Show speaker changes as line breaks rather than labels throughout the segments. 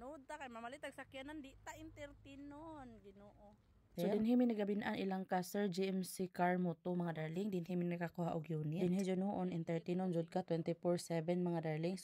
manood ta kay mamalit ang sakyanan di ta entertainon Ginoo.
So dinhi mi nagabinaan ilang ka Sir GMC car mo to mga darling, dinhi mi nakakuha og unit. Dinhi jud noon entertainon jud ka 24/7 mga darling.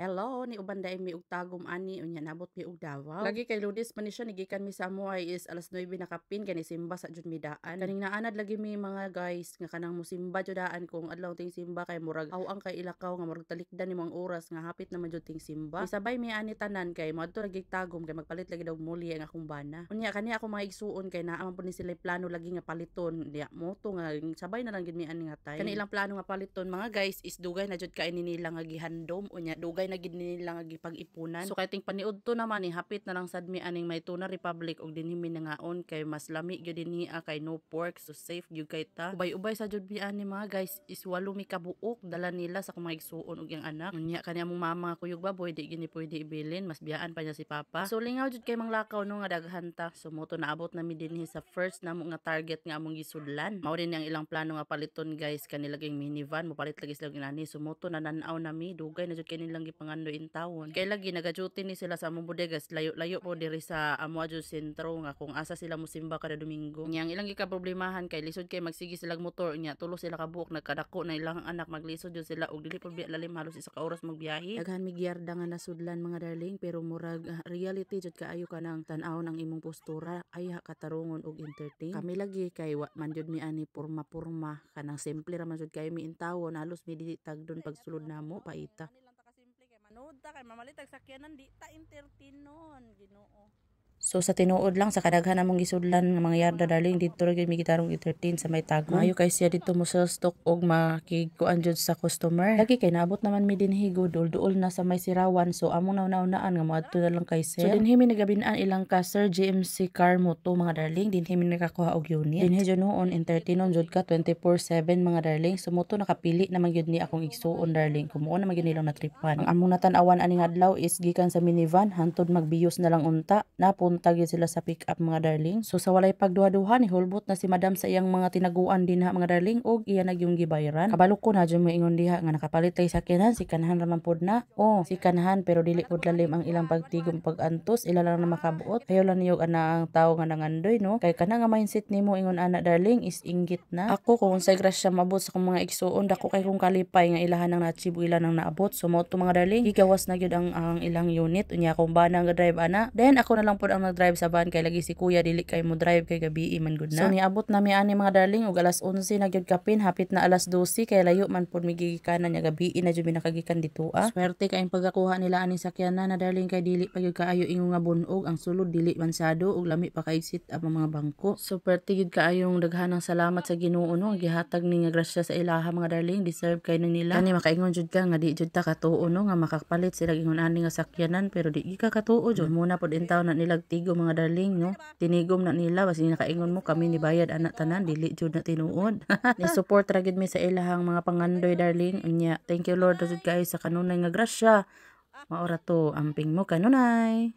Hello, ni uban daay mi og tagom ani unya nabot mi og Davao. Lagi kay Lunes man ni siya nigikan mi sa Amoy is alas 9 nakapin kani simba sa jud mi daan. Kaning naanad lagi mi mga guys nga kanang musimba jud daan kung adlaw ting simba kay murag awang kay ilakaw nga murag talikdan ni mga oras nga hapit naman jud ting simba. Isabay mi ani tanan kay moadto lagi tagom kay magpalit lagi daw muli ang akong bana. Unya kani ako mga igsuon kay naa man pud ni sila plano lagi nga paliton. Diya moto nga sabay na lang gid mi ani nga tay. Kani ilang plano nga paliton mga guys is dugay na jud kay nila nga gihandom unya dugay na gid nila nga gipag-ipunan. So kay ting paniud to naman ni hapit na lang sad mi aning may Tuna Republic og dinhi mi nangaon kay mas lami gyud dinhi kay no pork so safe gyud kay ta. Ubay-ubay sa jud mi ani mga guys is 8 mi ka buok dala nila sa kumay igsuon og yang anak. Unya kani among mama kuyog baboy di gini pwede ibilin mas biyaan pa niya si papa. So lingaw jud kay manglakaw no nga daghan ta. So moto naabot na mi dinhi sa first namo nga target nga among gisudlan. Mao din ang ilang plano nga paliton guys kanilaging minivan mo palit lagi sila inani. So moto na nanaw na mi dugay na jud kay nilang gipangandoy in tawon. Kay lagi nagaduty ni sila sa among bodegas layo-layo po diri sa Amuadyo sentro nga kung asa sila mosimba kada Domingo. Yang ilang gikaproblemahan kay lisod kay magsigi sila motor nya tulo sila ka buok nagkadako na ilang anak maglisod jud sila og dili pud lalim halos isa ka oras magbiyahe. Daghan mi giyarda nga nasudlan mga darling pero murag reality jud kaayo kanang tan-awon ang imong postura ay katarungon og entertain. Kami lagi kay wa man jud mi ani porma-porma kanang simple ra man jud kay mi intawon halos mi dili tagdon pagsulod namo paita.
Manood ta kay mamalit ang sakyanan di ta entertainon Ginoo.
So sa tinuod lang sa kadaghan namong gisudlan nga mga yarda darling dito ra gyud mi gitarong entertain sa may tago. Maayo kay siya dito mo sell stock og makikuan jud sa customer. Lagi kay naabot naman mi dinhi duol na sa may sirawan so among nauna-unaan nga moadto na lang kay sir. So dinhi mi nagabinaan ilang ka Sir GMC car mo to mga darling, dinhi mi nakakuha og unit. Dinhi jud noon entertainon jud ka 24/7 mga darling. So moto nakapili naman gyud ni akong igsuon darling. Kumuon naman gyud nilang natripan. Ang among natan-awan aning adlaw is gikan sa minivan hantod magbiyos na lang unta. Punta gyud sila sa pick up mga darling. So sa walay pagduha-duha ni hulbot na si madam sa iyang mga tinaguan dinha mga darling og iya na gyung gibayaran. Kabalo ko na jud mo ingon diha nga nakapalit tay sakyanan si kanahan raman pod na. Oh, si kanahan pero dili pod lalim ang ilang pagtigom pag-antos, ila lang na makabuot. Ayaw lang niyog ana ang tawo nga nangandoy no. Kay kana nga mindset nimo ingon ana darling is inggit na. Ako kung unsay grasya mabot sa akong mga igsuon dako kay kung kalipay nga ilahan nang na-achieve ila nang naabot. So mo to mga darling, gigawas na gyud ang ilang unit unya kung ba nang drive ana. Then ako na lang pod ang nag-drive sa van kay lagi si kuya dili kay mo drive kay gabi man gud na. So niabot na mi ani mga darling og alas 11 na gyud kapin hapit na alas 12 kay layo man pod mi gigikanan nya gabi na jud mi nakagikan dito Swerte kay ang pagkakuha nila ani sakyanan na darling kay dili pa gyud kaayo ingon nga bunog ang sulod dili mansado og lami pa kay sit ang mga bangko. Super tigid kaayong daghanang salamat sa Ginoo no gihatag ni nga grasya sa ilaha mga darling deserve kay nila. Ani makaingon jud ka nga di jud ta katuo no nga makapalit sila ingon ani nga sakyanan pero di ka katuo jud muna pod intaw na nilag tigo mga darling no tinigom na nila basi nakaingon mo kami ni bayad anak tanan dili jud na tinuod. Ni support ra gid mi sa ilahang mga pangandoy darling unya thank you Lord jud guys sa kanunay nga grasya maora to amping mo kanunay.